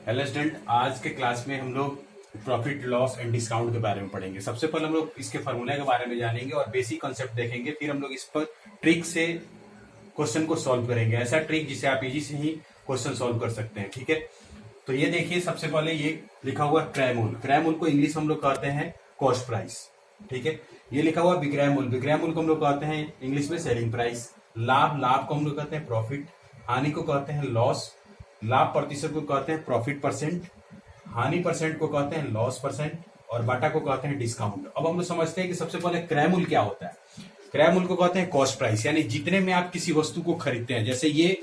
Hello student, आज के class में हम लोग प्रॉफिट लॉस एंड डिस्काउंट के बारे में पढ़ेंगे। सबसे पहले हम लोग इसके फॉर्मूले के बारे में जानेंगे और बेसिक कॉन्सेप्ट देखेंगे। फिर हम लोग इस पर ट्रिक से क्वेश्चन को सॉल्व करेंगे, ऐसा ट्रिक जिसे आप इजी से ही क्वेश्चन सॉल्व कर सकते हैं। ठीक है, तो ये देखिए, सबसे पहले ये लिखा हुआ क्रय मूल्य। क्रय मूल्य को इंग्लिश हम लोग कहते हैं कॉस्ट प्राइस। ठीक है, ये लिखा हुआ विक्रय मूल्य। विक्रय मूल्य को हम लोग कहते हैं इंग्लिश में सेलिंग प्राइस। लाभ को हम लोग कहते हैं प्रॉफिट। हानि को कहते हैं लॉस। लाभ प्रतिशत को कहते हैं प्रॉफिट परसेंट। हानि परसेंट को कहते हैं लॉस परसेंट। और बाटा को कहते हैं डिस्काउंट। अब हम लोग समझते हैं कि सबसे पहले क्रय मूल्य क्या होता है। क्रय मूल्य को कहते हैं कॉस्ट प्राइस, यानी जितने में आप किसी वस्तु को खरीदते हैं। जैसे ये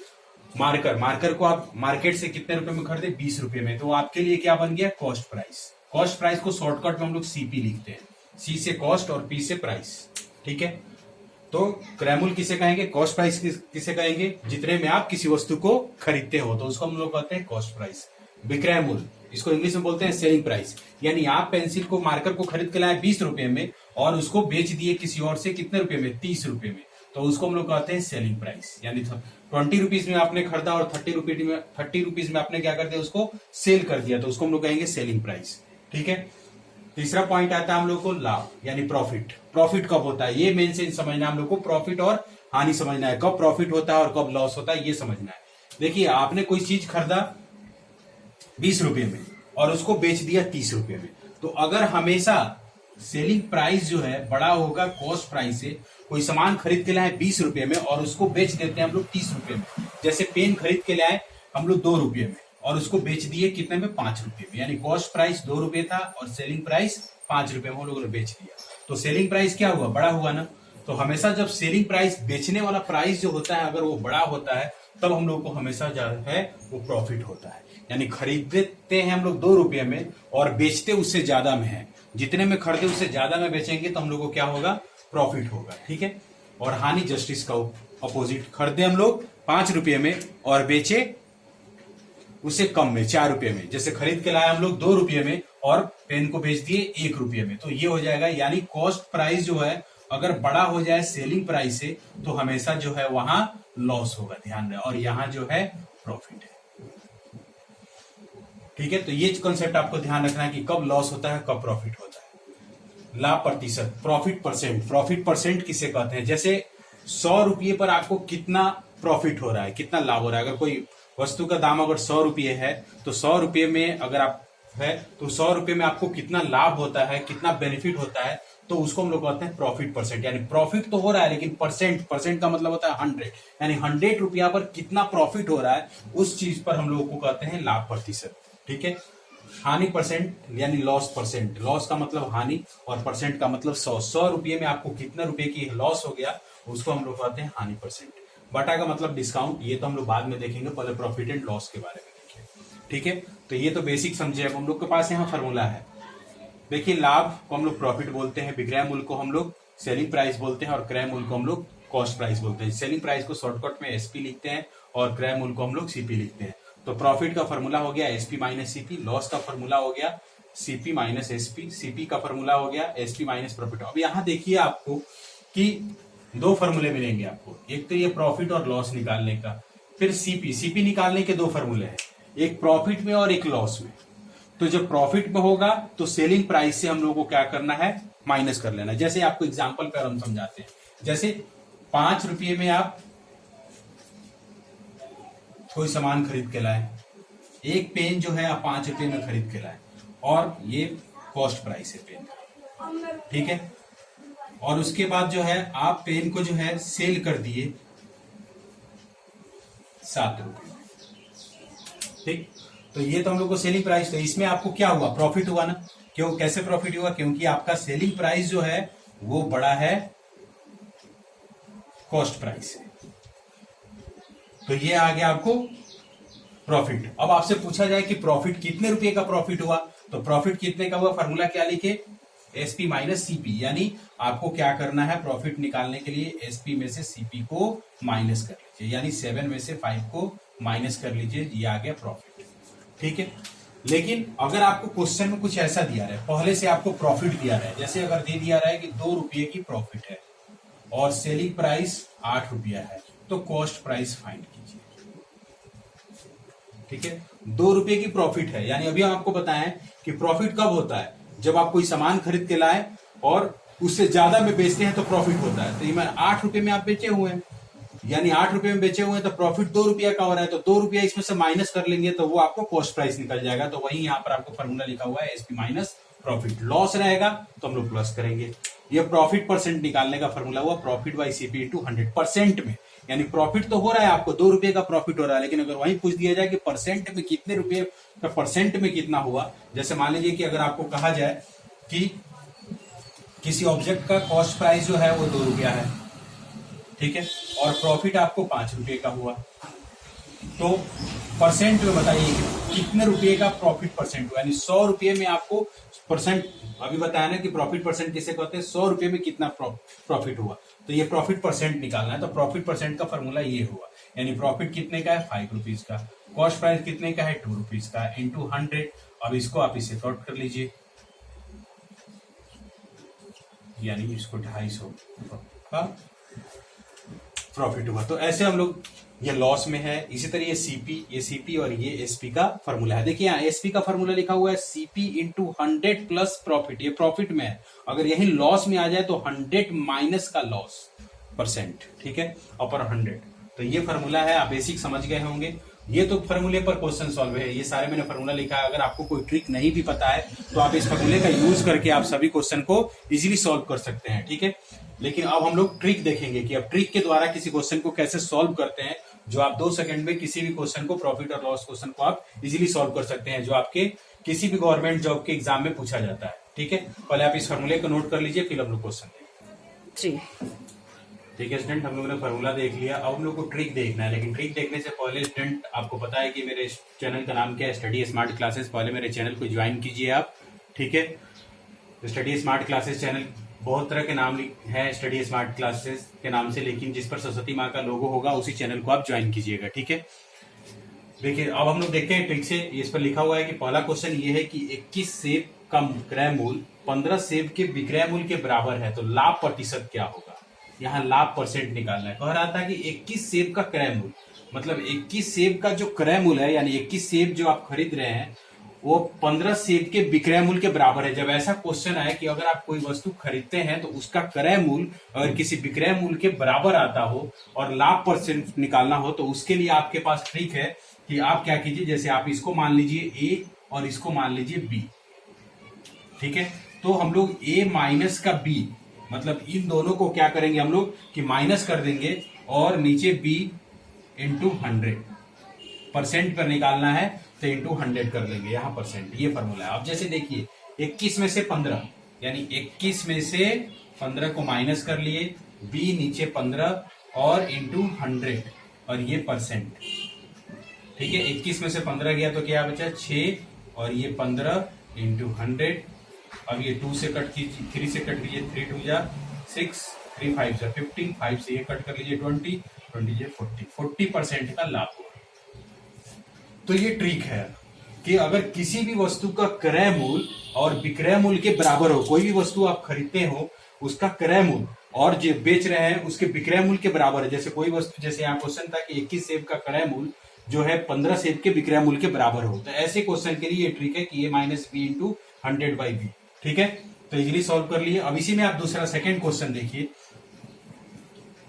मार्कर को आप मार्केट से कितने रुपए में खरीदे, 20 रुपए में, तो आपके लिए क्या बन गया, कॉस्ट प्राइस। कॉस्ट प्राइस को शॉर्टकट में हम लोग सीपी लिखते हैं। सी से कॉस्ट और पी से प्राइस। ठीक है, तो क्रय मूल्य किसे कहेंगे, कॉस्ट प्राइस किसे कहेंगे, जितने में आप किसी वस्तु को खरीदते हो, तो उसको हम लोग कहते हैं कॉस्ट प्राइस। विक्रय मूल्य, इसको इंग्लिश में बोलते हैं सेलिंग प्राइस, यानी आप पेंसिल को मार्कर को खरीद के लाए 20 रुपए में और उसको बेच दिए किसी और से कितने रुपए में, 30 रुपए में, तो उसको हम लोग कहते हैं सेलिंग प्राइस। यानी 20 रुपीज में आपने खरीदा और 30 रुपीज में आपने क्या कर दिया, उसको सेल कर दिया, तो उसको हम लोग कहेंगे सेलिंग प्राइस। ठीक है, तीसरा पॉइंट आता है हम लोग को लाभ, यानी प्रॉफिट। प्रॉफिट कब होता है, ये मेन से समझना है हम लोग को। प्रॉफिट और हानि समझना है, कब प्रॉफिट होता है और कब लॉस होता है, ये समझना है। देखिए, आपने कोई चीज खरीदा 20 रुपए में और उसको बेच दिया 30 रुपए में, तो अगर हमेशा सेलिंग प्राइस जो है बड़ा होगा कॉस्ट प्राइस से, कोई सामान खरीद के लाए 20 रुपए में और उसको बेच देते हैं हम लोग 30 रुपए में। जैसे पेन खरीद के लाए हम लोग 2 रुपए में और उसको बेच दिए कितने में, 5 रुपए में, यानी कॉस्ट प्राइस 2 रुपए था और सेलिंग प्राइस 5 रुपए में हम लोगों ने बेच दिया, तो सेलिंग प्राइस क्या हुआ, बड़ा हुआ ना। तो हमेशा जब सेलिंग प्राइस, बेचने वाला प्राइस जो होता है, अगर वो बड़ा होता है, तब हम लोग को हमेशा जो है वो प्रॉफिट होता है। यानी खरीदते हैं हम लोग 2 रुपये में और बेचते उससे ज्यादा में है, जितने में खरीदे उससे ज्यादा में बेचेंगे तो हम लोग को क्या होगा, प्रॉफिट होगा। ठीक है, और हानि जस्टिस का अपोजिट, खरीदे हम लोग 5 रुपये में और बेचे उससे कम में, 4 रुपये में। जैसे खरीद के लाए हम लोग 2 रुपये में और पेन को बेच दिए 1 रुपये में, तो ये हो जाएगा। यानी कॉस्ट प्राइस जो है अगर बड़ा हो जाए सेलिंग प्राइस से, तो हमेशा जो है वहां लॉस होगा, ध्यान रहे, और यहां जो है प्रॉफिट है। ठीक है, तो ये कॉन्सेप्ट आपको ध्यान रखना है कि कब लॉस होता है, कब प्रॉफिट होता है। लाभ प्रतिशत, प्रॉफिट परसेंट। प्रॉफिट परसेंट किसे कहते हैं, जैसे 100 रुपये पर आपको कितना प्रॉफिट हो रहा है, कितना लाभ हो रहा है। अगर कोई वस्तु का दाम अगर 100 रुपये है, तो 100 रुपये में अगर आप है तो 100 रुपये में आपको कितना लाभ होता है, कितना बेनिफिट होता है, तो उसको हम लोग कहते हैं प्रॉफिट परसेंट। यानी प्रॉफिट तो हो रहा है, लेकिन परसेंट का मतलब होता है 100, यानी 100 रुपया पर कितना प्रॉफिट हो रहा है, उस चीज पर हम लोगों को कहते हैं लाभ प्रतिशत। ठीक है, हानि परसेंट यानी लॉस परसेंट। लॉस का मतलब हानि और परसेंट का मतलब 100 रुपये में आपको कितने रुपए की लॉस हो गया, उसको हम लोग कहते हैं हानि परसेंट। बटा का मतलब डिस्काउंट, ये तो हम लोग बाद में देखेंगे, पहले प्रॉफिट एंड लॉस के बारे में देखिए। ठीक है, तो ये तो बेसिक समझे। अब हम लोग के पास यहाँ फॉर्मूला है। देखिए, लाभ को हम लोग प्रॉफिट बोलते हैं, विक्रय मूल्य को हम लोग सेलिंग प्राइस बोलते हैं और क्रय मूल्य को हम लोग कॉस्ट प्राइस बोलते हैं। सेलिंग प्राइस को शॉर्टकट में एसपी लिखते हैं और क्रय मूल्य को हम लोग सीपी लिखते हैं। तो प्रॉफिट का फॉर्मूला हो गया एसपी माइनस सीपी, लॉस का फॉर्मूला हो गया सीपी माइनस एसपी, सीपी का फॉर्मूला हो गया एसपी माइनस प्रॉफिट। अब यहाँ देखिए आपको कि 2 फॉर्मूले मिलेंगे आपको, एक तो ये प्रॉफिट और लॉस निकालने का, फिर सीपी निकालने के 2 फॉर्मूले हैं, एक प्रॉफिट में और एक लॉस में। तो जब प्रॉफिट में होगा तो सेलिंग प्राइस से हम लोगों को क्या करना है, माइनस कर लेना। जैसे आपको एग्जांपल पर हम समझाते हैं, जैसे 5 रुपये में आप कोई सामान खरीद के लाए, एक पेन जो है आप 5 रुपये में खरीद के लाए और ये कॉस्ट प्राइस है पेन का। ठीक है, और उसके बाद जो है आप पेन को जो है सेल कर दिए 7 रुपये में। ठीक, तो ये तो हम लोग को सेलिंग प्राइस, तो इसमें आपको क्या हुआ, प्रॉफिट हुआ ना। क्यों, कैसे प्रॉफिट हुआ, क्योंकि आपका सेलिंग प्राइस जो है वो बड़ा है कॉस्ट प्राइस से, तो ये आ गया आपको प्रॉफिट। अब आपसे पूछा जाए कि प्रॉफिट कितने रुपए का प्रॉफिट हुआ, तो प्रॉफिट कितने का हुआ, फॉर्मूला क्या लिखे, एसपी माइनस सीपी। यानी आपको क्या करना है, प्रॉफिट निकालने के लिए एसपी में से सीपी को माइनस कर लीजिए, यानी 7 में से 5 को माइनस कर लीजिए, ये आ गया प्रॉफिट। ठीक है, लेकिन अगर आपको क्वेश्चन में कुछ ऐसा दिया रहा है, पहले से आपको प्रॉफिट दिया रहा है, जैसे अगर दे दिया रहा है कि 2 रुपये की प्रॉफिट है और सेलिंग प्राइस 8 रुपया है, तो कॉस्ट प्राइस फाइंड कीजिए। ठीक है, 2 रुपए की प्रॉफिट है। यानी अभी हम आपको बताएं कि प्रॉफिट कब होता है, जब आप कोई सामान खरीद के लाए और उससे ज्यादा में बेचते हैं तो प्रॉफिट होता है। तो ये 8 रुपए में आप बेचे हुए हैं, यानी 8 रुपए में बेचे हुए हैं तो प्रॉफिट 2 रुपया का हो रहा है, तो 2 रुपया इसमें से माइनस कर लेंगे तो वो आपको कॉस्ट प्राइस निकल जाएगा। तो वही यहाँ पर आपको फॉर्मूला लिखा हुआ है एसपी माइनस प्रॉफिट। लॉस रहेगा तो हम लोग प्लस करेंगे। ये प्रॉफिट परसेंट निकालने का फॉर्मूला हुआ प्रॉफिट बाई सीपी इंटू 100% में। यानी प्रॉफिट तो हो रहा है आपको 2 रुपए का प्रॉफिट हो रहा है, लेकिन अगर वही पूछ दिया जाए कि परसेंट में कितने रुपए का परसेंट में कितना हुआ, जैसे मान लीजिए कि अगर आपको कहा जाए कि किसी ऑब्जेक्ट का कॉस्ट प्राइस जो है वो 2 रुपया है, ठीक है, और प्रॉफिट आपको 5 रुपए का हुआ, तो परसेंट में बताइए कितने रुपए का प्रॉफिट परसेंट हुआ। यानी 100 रुपए में आपको परसेंट, अभी बताया ना कि प्रॉफिट परसेंट किसे कहते हैं, 100 रुपए में कितना प्रॉफिट हुआ, तो ये प्रॉफिट परसेंट निकालना है। तो प्रॉफिट परसेंट का फॉर्मूला ये हुआ, यानी प्रॉफिट कितने का है 5 रुपीज का, कॉस्ट प्राइस कितने का है 2 रुपीज का, इंटू 100। अब इसको आप इसे सॉर्ट कर लीजिए, यानी इसको 250 का प्रॉफिट हुआ। तो ऐसे हम लोग, ये लॉस में है। इसी तरह ये सीपी और ये एसपी का फॉर्मूला है। देखिए यहाँ एसपी का फॉर्मूला लिखा हुआ है सीपी इंटू 100 प्लस प्रॉफिट, ये प्रॉफिट में है। अगर यही लॉस में आ जाए तो 100 माइनस का लॉस परसेंट, ठीक है, अपर 100। तो ये फॉर्मूला है, आप बेसिक समझ गए होंगे। ये तो फॉर्मूले पर क्वेश्चन सॉल्व है, ये सारे मैंने फॉर्मूला लिखा है। अगर आपको कोई ट्रिक नहीं भी पता है तो आप इस फॉर्मूले का यूज करके आप सभी क्वेश्चन को इजीली सॉल्व कर सकते हैं, ठीक है। लेकिन अब हम लोग ट्रिक देखेंगे कि अब ट्रिक के द्वारा किसी क्वेश्चन को कैसे सॉल्व करते हैं, जो आप 2 सेकंड में किसी भी क्वेश्चन को, प्रॉफिट और लॉस क्वेश्चन को आप इजीली सॉल्व कर सकते हैं, जो आपके किसी भी गवर्नमेंट जॉब के एग्जाम में पूछा जाता है, ठीक है। पहले आप इस फॉर्मूले को नोट कर लीजिए, फिर हम लोग क्वेश्चन देखेंगे। ठीक है स्टूडेंट, हम लोगों ने फॉर्मूला देख लिया। अब हम लोग को ट्रिक देखना है, लेकिन ट्रिक देखने से पहले स्टूडेंट आपको पता है कि मेरे चैनल का नाम क्या है, स्टडी स्मार्ट क्लासेस। पहले मेरे चैनल को ज्वाइन कीजिए आप, ठीक है। स्टडी स्मार्ट क्लासेस चैनल, बहुत तरह के नाम है स्टडी स्मार्ट क्लासेस के नाम से, लेकिन जिस पर सरस्वती माँ का लोगो होगा उसी चैनल को आप ज्वाइन कीजिएगा, ठीक है। देखिए अब हम लोग देखते हैं ट्रिक से। इस पर लिखा हुआ है कि पहला क्वेश्चन ये है कि 21 सेब का क्रय मूल्य 15 सेब के विक्रय मूल्य के बराबर है, तो लाभ प्रतिशत क्या होगा। यहाँ लाभ परसेंट निकालना है। कह रहा था कि 21 सेब का क्रय मूल्य, मतलब 21 सेब का जो क्रय मूल्य है, यानी 21 सेब जो आप खरीद रहे हैं वो 15 सेब के विक्रय मूल्य के बराबर है। जब ऐसा क्वेश्चन आए कि अगर आप कोई वस्तु खरीदते हैं तो उसका क्रय मूल्य अगर किसी विक्रय मूल्य के बराबर आता हो और लाभ परसेंट निकालना हो, तो उसके लिए आपके पास ट्रिक है कि आप क्या कीजिए, जैसे आप इसको मान लीजिए ए और इसको मान लीजिए बी, ठीक है। तो हम लोग ए माइनस का बी, मतलब इन दोनों को क्या करेंगे हम लोग कि माइनस कर देंगे और नीचे बी इंटू 100 परसेंट पर निकालना है तो इंटू 100 कर देंगे, यहाँ परसेंट, ये फॉर्मूला है। अब जैसे देखिए 21 में से 15, यानी 21 में से 15 को माइनस कर लिए, बी नीचे 15 और इंटू 100 और ये परसेंट, ठीक है। 21 में से 15 गया तो क्या बचा 6 और ये 15 इंटू 100। अब ये 2 से कट कीजिए, 3 से कट कीजिए, 3 2 जा 6, 3 5 जा 15, 5 से ये कट कर लीजिए 20, 20 से 40% का लाभ हुआ। तो ये ट्रिक है कि अगर किसी भी वस्तु का क्रय मूल्य और विक्रय मूल्य के बराबर हो, कोई भी वस्तु आप खरीदते हो उसका क्रय मूल्य और जो बेच रहे हैं उसके विक्रय मूल्य के बराबर है। जैसे कोई वस्तु, जैसे यहाँ क्वेश्चन था कि 21 सेब का क्रय मूल्य जो है 15 सेब के विक्रय मूल्य के बराबर हो, तो ऐसे क्वेश्चन के लिए ये ट्रिक है कि a minus b into 100 by b, ठीक है। तो इजीली सॉल्व कर लिए। अब इसी में आप दूसरा सेकंड क्वेश्चन देखिए।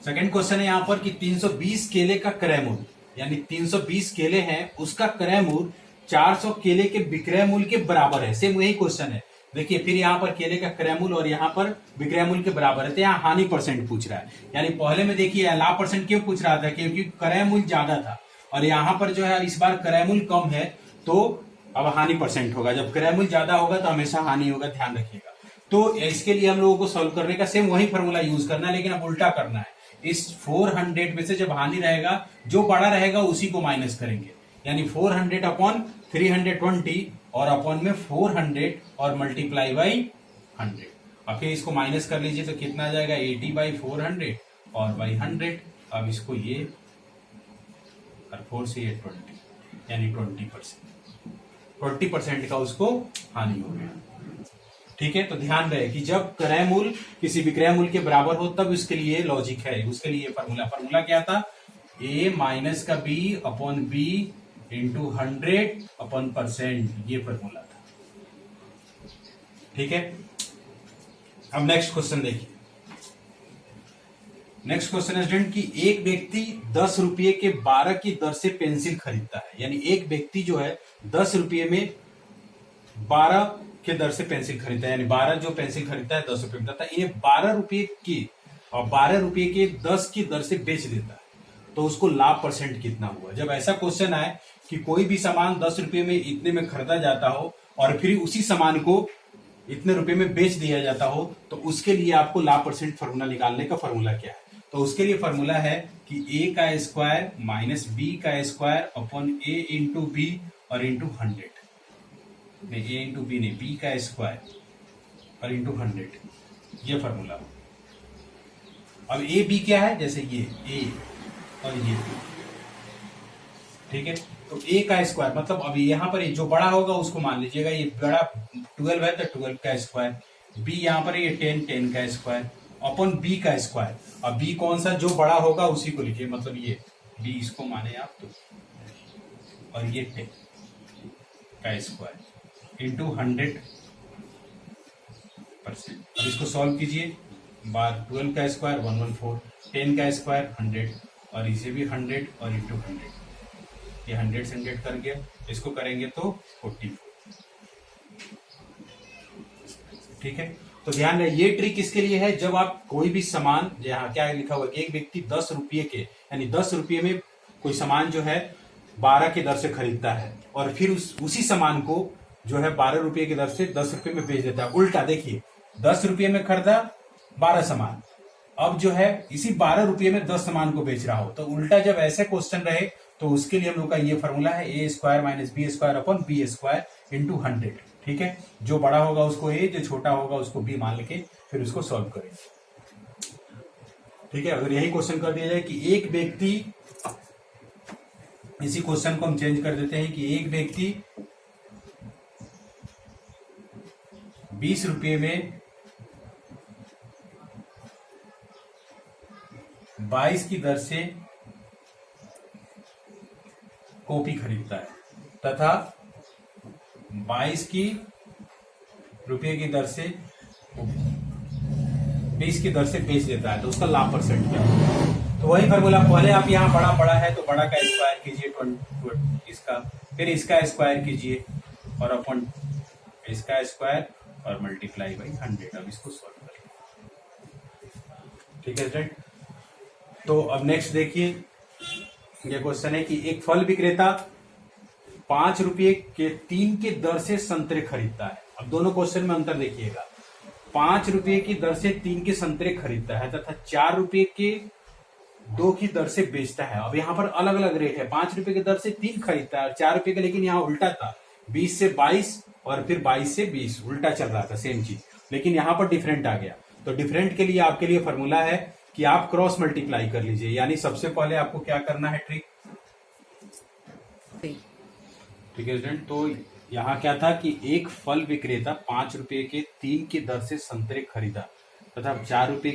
सेकंड क्वेश्चन है यहाँ पर कि 320 केले का क्रय मूल्य, यानी 320 केले हैं उसका क्रय मूल्य 400 केले के विक्रय मूल्य के बराबर है। सेम वही क्वेश्चन है। देखिए फिर यहाँ पर केले का क्रय मूल्य और यहाँ पर विक्रय मूल्य के बराबर है, तो यहाँ हानि परसेंट पूछ रहा है। यानी पहले में देखिए लाभ परसेंट क्यों पूछ रहा था, क्योंकि क्रय मूल्य ज्यादा था और यहाँ पर जो है इस बार क्रय मूल्य कम है, तो अब हानि परसेंट होगा। जब क्रय मूल्य ज्यादा होगा तो हमेशा हानि होगा, ध्यान रखिएगा। तो इसके लिए हम लोगों को सॉल्व करने का सेम वही फॉर्मूला यूज करना है, लेकिन अब उल्टा करना है। इस 400 में से जब हानि रहेगा जो बड़ा रहेगा उसी को माइनस करेंगे, यानी 400 अपॉन 320 और अपॉन में 400 और मल्टीप्लाई बाई 100। अब फिर इसको माइनस कर लीजिए तो कितना आ जाएगा 80 बाई 400 और बाई 100। अब इसको ये और 4 से ये 20, यानी 20% का उसको हानि हो गया, ठीक है। तो ध्यान रहे कि जब क्रय मूल्य किसी विक्रय मूल्य के बराबर हो तब उसके लिए लॉजिक है, उसके लिए फॉर्मूला क्या था, ए माइनस का बी अपॉन बी इंटू 100/%, ये फॉर्मूला था। ठीक है, अब नेक्स्ट क्वेश्चन देखिए। नेक्स्ट क्वेश्चन है स्टूडेंट कि एक व्यक्ति 10 रुपये के 12 की दर से पेंसिल खरीदता है, यानी एक व्यक्ति जो है 10 रुपये में 12 के दर से पेंसिल खरीदता है, यानी 12 जो पेंसिल खरीदता है 10 रुपये में, तथा ये 12 रुपये की और 12 रुपये के 10 की दर से बेच देता है, तो उसको लाभ परसेंट कितना हुआ। जब ऐसा क्वेश्चन आए कि कोई भी सामान 10 रुपये में इतने में खरीदा जाता हो और फिर उसी सामान को इतने रुपए में बेच दिया जाता हो, तो उसके लिए आपको लाभ परसेंट फॉर्मूला निकालने का फॉर्मूला क्या है। तो उसके लिए फॉर्मूला है कि a का स्क्वायर माइनस b का square upon a into b और इंटू 100, नहीं a इंटू बी नहीं, b का स्क्वायर और इंटू 100, ये फॉर्मूला। अब a b क्या है, जैसे ये a और ये b, ठीक है। तो a का स्क्वायर मतलब अभी यहाँ पर जो बड़ा होगा उसको मान लीजिएगा, ये बड़ा 12 है तो 12 का स्क्वायर, b यहाँ पर ये 10 का स्क्वायर अपॉन b का स्क्वायर। अब b कौन सा जो बड़ा होगा उसी को लिखिए, मतलब ये b इसको माने आप तो, और ये 10 का स्क्वायर इंटू 100%। अब इसको सॉल्व कीजिए, बार 12 का स्क्वायर 114, 10 का स्क्वायर 100 और इसे भी 100 और इंटू 100, ये 100 से 100 कर गया, इसको करेंगे तो 44। ठीक है, तो ध्यान रहे ये ट्रिक किसके लिए है, जब आप कोई भी सामान, यहाँ क्या लिखा हुआ है, एक व्यक्ति 10 रुपये के यानी 10 रुपये में कोई सामान जो है 12 की दर से खरीदता है और फिर उसी सामान को जो है 12 रुपये की दर से 10 रुपये में बेच देता है। उल्टा देखिए, 10 रुपये में खरीदा 12 सामान, अब जो है इसी 12 रुपये में 10 सामान को बेच रहा हो, तो उल्टा जब ऐसे क्वेश्चन रहे तो उसके लिए हम लोग का ये फॉर्मूला है a square minus b square upon b square into 100। ठीक है, जो बड़ा होगा उसको a, जो छोटा होगा उसको b मान के फिर उसको सॉल्व करेंगे। ठीक है, अगर यही क्वेश्चन कर दिया जाए कि एक व्यक्ति, इसी क्वेश्चन को हम चेंज कर देते हैं कि एक व्यक्ति 20 रुपये में 22 की दर से कॉपी खरीदता है तथा 22 की रुपये की दर से 20 की दर से बेच देता है, तो उसका लाभ परसेंट क्या होगा। तो वही फॉर्मूला, पहले आप यहाँ बड़ा बड़ा है तो बड़ा का स्क्वायर कीजिए 20 इसका, फिर इसका स्क्वायर कीजिए और अपन इसका स्क्वायर और मल्टीप्लाई बाई 100। अब इसको सॉल्व करें। ठीक है स्टूडेंट, तो अब नेक्स्ट देखिए, ये क्वेश्चन है कि एक फल विक्रेता 5 रुपये के 3 के दर से संतरे खरीदता है। अब दोनों क्वेश्चन में अंतर देखिएगा, 5 रुपये की दर से 3 के संतरे खरीदता है तथा 4 रुपये के 2 की दर से बेचता है। अब यहाँ पर अलग अलग रेट है, 5 रुपये की दर से 3 खरीदता है और 4 रुपये का, लेकिन यहाँ उल्टा था, 20 से 22 और फिर 22 से 20, उल्टा चल रहा था सेम चीज, लेकिन यहाँ पर डिफरेंट आ गया। तो डिफरेंट के लिए आपके लिए फॉर्मूला है कि आप क्रॉस मल्टीप्लाई कर लीजिए, यानी सबसे पहले आपको क्या करना है ट्रिक। ठीक है स्टूडेंट, तो यहाँ क्या था कि एक फल विक्रेता 5 रुपये के 3 की दर से संतरे खरीदा तथा 4 रुपये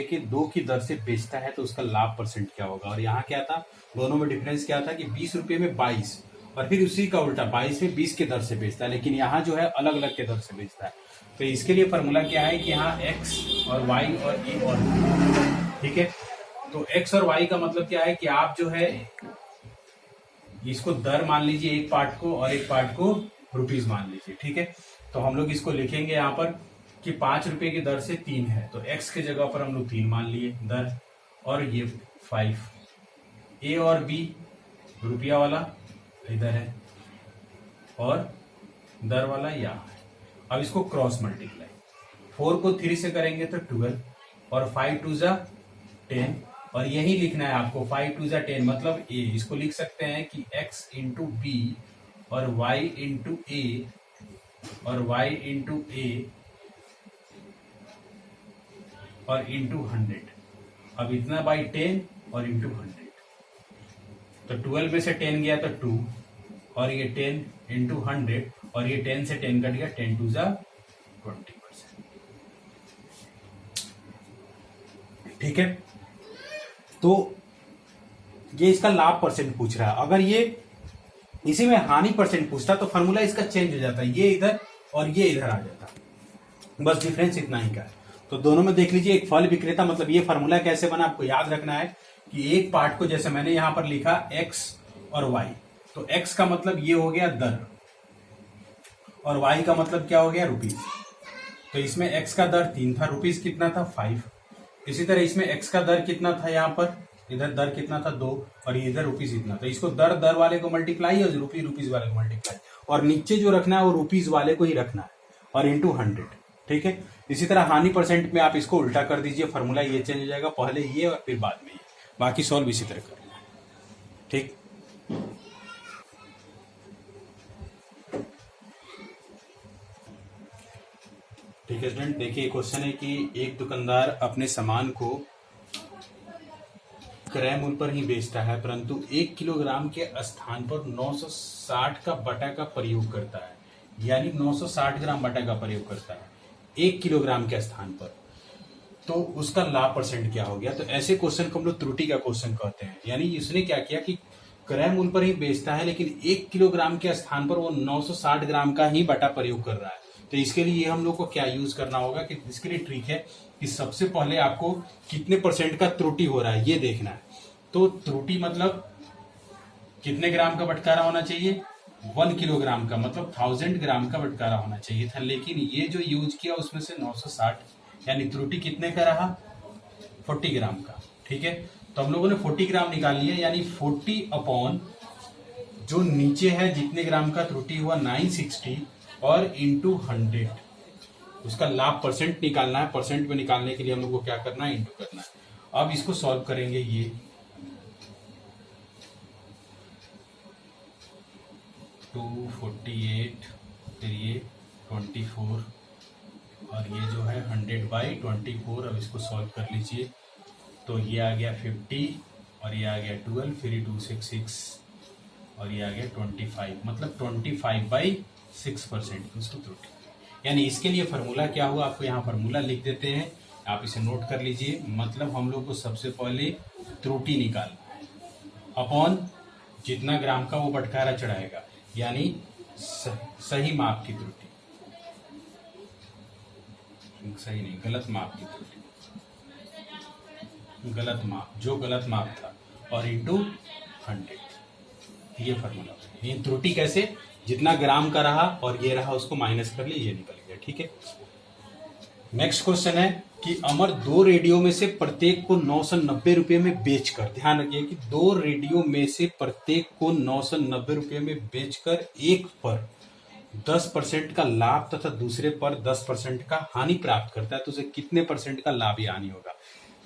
के 2 की दर से बेचता है, तो उसका लाभ परसेंट क्या होगा। और यहाँ क्या था, दोनों में डिफरेंस क्या था कि 20 रुपये में 22 और फिर उसी का उल्टा 22 में 20 के दर से बेचता है, लेकिन यहाँ जो है अलग अलग के दर से बेचता है। तो इसके लिए फॉर्मूला क्या है कि यहाँ x और y और a और b। ठीक है, तो x और y का मतलब क्या है कि आप जो है इसको दर मान लीजिए एक पार्ट को और एक पार्ट को रुपीज मान लीजिए। ठीक है, तो हम लोग इसको लिखेंगे यहाँ पर कि 5 रुपये की दर से 3 है, तो x के जगह पर हम लोग 3 मान लिए दर, और ये 5, a और b रुपया वाला इधर है और दर वाला यहाँ है। अब इसको क्रॉस मल्टीप्लाई, 4 को 3 से करेंगे तो 12 और 5 2 जा 10, और यही लिखना है आपको 5 2 जा 10 मतलब a। इसको लिख सकते हैं कि x इंटू बी और y इंटू ए और y इंटू ए और इंटू 100। अब इतना बाई 10 और इंटू 100, तो 12 में से 10 गया तो 2 और ये 10 इंटू 100 और ये 10 से 10 कट गया, 10 2 जा 20%। ठीक है, तो ये इसका लाभ परसेंट पूछ रहा है। अगर ये इसी में हानि परसेंट पूछता तो फॉर्मूला इसका चेंज हो जाता, ये इधर और ये इधर आ जाता, बस डिफरेंस इतना ही का है। तो दोनों में देख लीजिए, एक फल विक्रेता, मतलब ये फॉर्मूला कैसे बना आपको याद रखना है कि एक पार्ट को जैसे मैंने यहां पर लिखा x और y, तो x का मतलब ये हो गया दर और y का मतलब क्या हो गया रुपीज। तो इसमें x का दर 3 था, रुपीज कितना था 5। इसी तरह इसमें x का दर कितना था, यहाँ पर इधर दर कितना था 2 और इधर रुपीज इतना, तो इसको दर दर वाले को मल्टीप्लाई और रुपीज वाले को मल्टीप्लाई, और नीचे जो रखना है वो रुपीज वाले को ही रखना है और इंटू 100। ठीक है, इसी तरह हानि परसेंट में आप इसको उल्टा कर दीजिए, फॉर्मूला ये चेंज हो जाएगा, पहले ये और फिर बाद में ये, बाकी सॉल्व इसी तरह करना है। ठीक, ठीक है स्टूडेंट, देखिए क्वेश्चन है कि एक दुकानदार अपने सामान को क्रय मूल्य पर ही बेचता है, परंतु 1 किलोग्राम के स्थान पर 960 का बटा का प्रयोग करता है, यानी 960 ग्राम बटा का प्रयोग करता है 1 किलोग्राम के स्थान पर, तो उसका लाभ परसेंट क्या हो गया। तो ऐसे क्वेश्चन को हम लोग त्रुटि का क्वेश्चन कहते हैं, यानी इसने क्या किया कि क्रय मूल्य पर ही बेचता है लेकिन 1 किलोग्राम के स्थान पर वो 960 ग्राम का ही बटा प्रयोग कर रहा है। तो इसके लिए हम लोग को क्या यूज करना होगा कि इसके लिए ट्रिक है कि सबसे पहले आपको कितने परसेंट का त्रुटि हो रहा है ये देखना है। तो त्रुटि मतलब कितने ग्राम का बंटवारा होना चाहिए, 1 किलोग्राम का, मतलब 1000 ग्राम का बंटवारा होना चाहिए था, लेकिन ये जो यूज किया उसमें से 960, यानी त्रुटि कितने का रहा 40 ग्राम का। ठीक है, तो हम लोगों ने 40 ग्राम निकाल लिया, यानी 40 अपॉन जो नीचे है जितने ग्राम का त्रुटि हुआ 960 और इंटू 100, उसका लाभ परसेंट निकालना है। परसेंट में निकालने के लिए हम लोग को क्या करना है, इंटू करना है। अब इसको सॉल्व करेंगे, ये 248, फिर ये 24 और ये जो है 100/24। अब इसको सॉल्व कर लीजिए, तो ये आ गया 50 और ये आ गया 12, फिर 266 और ये आ गया 25, मतलब 25/6% उसको त्रुटि। यानी इसके लिए फॉर्मूला क्या हुआ, आपको यहाँ फॉर्मूला लिख देते हैं, आप इसे नोट कर लीजिए। मतलब हम लोग को सबसे पहले त्रुटि निकालना है अपॉन जितना ग्राम का वो बंटवारा चढ़ाएगा, यानी सही माप की त्रुटि, सही नहीं गलत माप की त्रुटि, गलत माप, जो गलत माप था, और इंटू 100, ये फॉर्मूला। ये त्रुटि कैसे, जितना ग्राम का रहा और ये रहा उसको माइनस कर लीजिए, निकल गया। ठीक है, नेक्स्ट क्वेश्चन है कि अमर 2 रेडियो में से प्रत्येक को 990 रुपये में बेचकर, ध्यान रखिए कि 2 रेडियो में से प्रत्येक को 990 रुपये में बेचकर एक पर 10% का लाभ तथा दूसरे पर 10% का हानि प्राप्त करता है, तो उसे कितने परसेंट का लाभ या हानि होगा।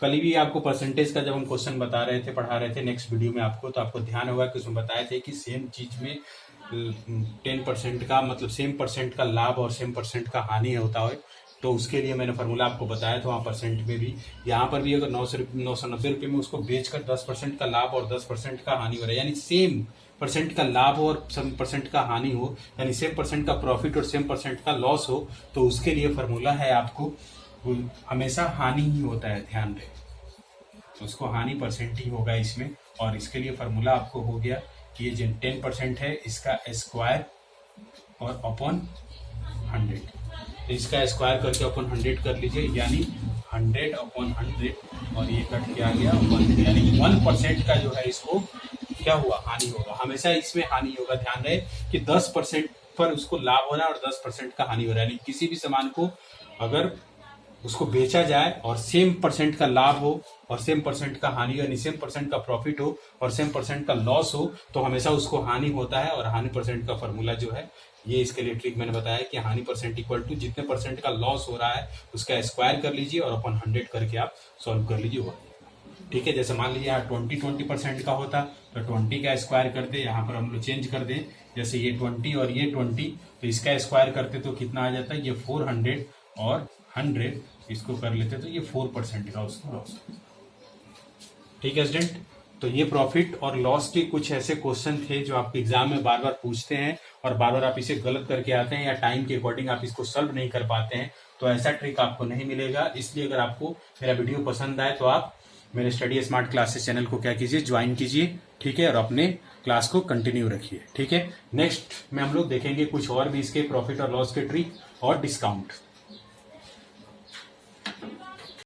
कल भी आपको परसेंटेज का जब हम क्वेश्चन बता रहे थे, पढ़ा रहे थे नेक्स्ट वीडियो में आपको, तो आपको ध्यान होगा कि उसमें बताए थे कि सेम चीज में 10% का मतलब सेम परसेंट का लाभ और सेम परसेंट का हानि होता है, तो उसके लिए मैंने फॉर्मूला आपको बताया था वहाँ परसेंट में भी। यहाँ पर भी अगर 990 रुपये में उसको बेचकर 10% का लाभ और 10% का हानि हो रहा है, यानी सेम परसेंट का लाभ हो और सेम परसेंट का हानि हो, यानी सेम परसेंट का प्रॉफिट और सेम परसेंट का लॉस हो, तो उसके लिए फॉर्मूला है आपको हमेशा हानि ही होता है, ध्यान रहे, उसको हानि परसेंट ही होगा इसमें। और इसके लिए फॉर्मूला आपको हो गया कि ये जो 10% है इसका स्क्वायर और अपॉन 100, इसका स्क्वायर करके अपॉन 100 कर लीजिए, यानी 100 अपॉन 100 और ये कट के आ गया 1, यानी 1% का जो है इसको क्या हुआ, हानि होगा। हमेशा इसमें हानि होगा, ध्यान रहे कि 10% पर उसको लाभ हो रहा है और 10% का हानि हो रहा है। यानी किसी भी सामान को अगर उसको बेचा जाए और सेम परसेंट का लाभ हो और सेम परसेंट का हानि हो, यानी सेम परसेंट का प्रॉफिट हो और सेम परसेंट का लॉस हो, तो हमेशा उसको हानि होता है। और हानि परसेंट का फॉर्मूला जो है ये, इसके लिए ट्रिक मैंने बताया कि हानि परसेंट इक्वल टू जितने परसेंट का लॉस हो रहा है उसका स्क्वायर कर लीजिए और अपॉन 100 करके आप सॉल्व कर लीजिए, वो। ठीक है, जैसे मान लीजिए यहाँ 20% का होता तो 20 का स्क्वायर कर दे, यहाँ पर हम लोग चेंज कर दें, जैसे ये 20 और ये 20, तो इसका स्क्वायर करते तो कितना आ जाता है, ये 400 और 100 इसको कर लेते तो ये 4% का उसको लॉस। ठीक है स्टूडेंट, तो ये प्रॉफिट और लॉस के कुछ ऐसे क्वेश्चन थे जो आपके एग्जाम में बार बार पूछते हैं और बार बार आप इसे गलत करके आते हैं या टाइम के अकॉर्डिंग आप इसको सॉल्व नहीं कर पाते हैं, तो ऐसा ट्रिक आपको नहीं मिलेगा। इसलिए अगर आपको मेरा वीडियो पसंद आए तो आप मेरे स्टडी स्मार्ट क्लासेस चैनल को क्या कीजिए, ज्वाइन कीजिए, ठीक है, और अपने क्लास को कंटिन्यू रखिए, ठीक है। नेक्स्ट में हम लोग देखेंगे कुछ और भी इसके प्रॉफिट और लॉस के ट्रिक और डिस्काउंट।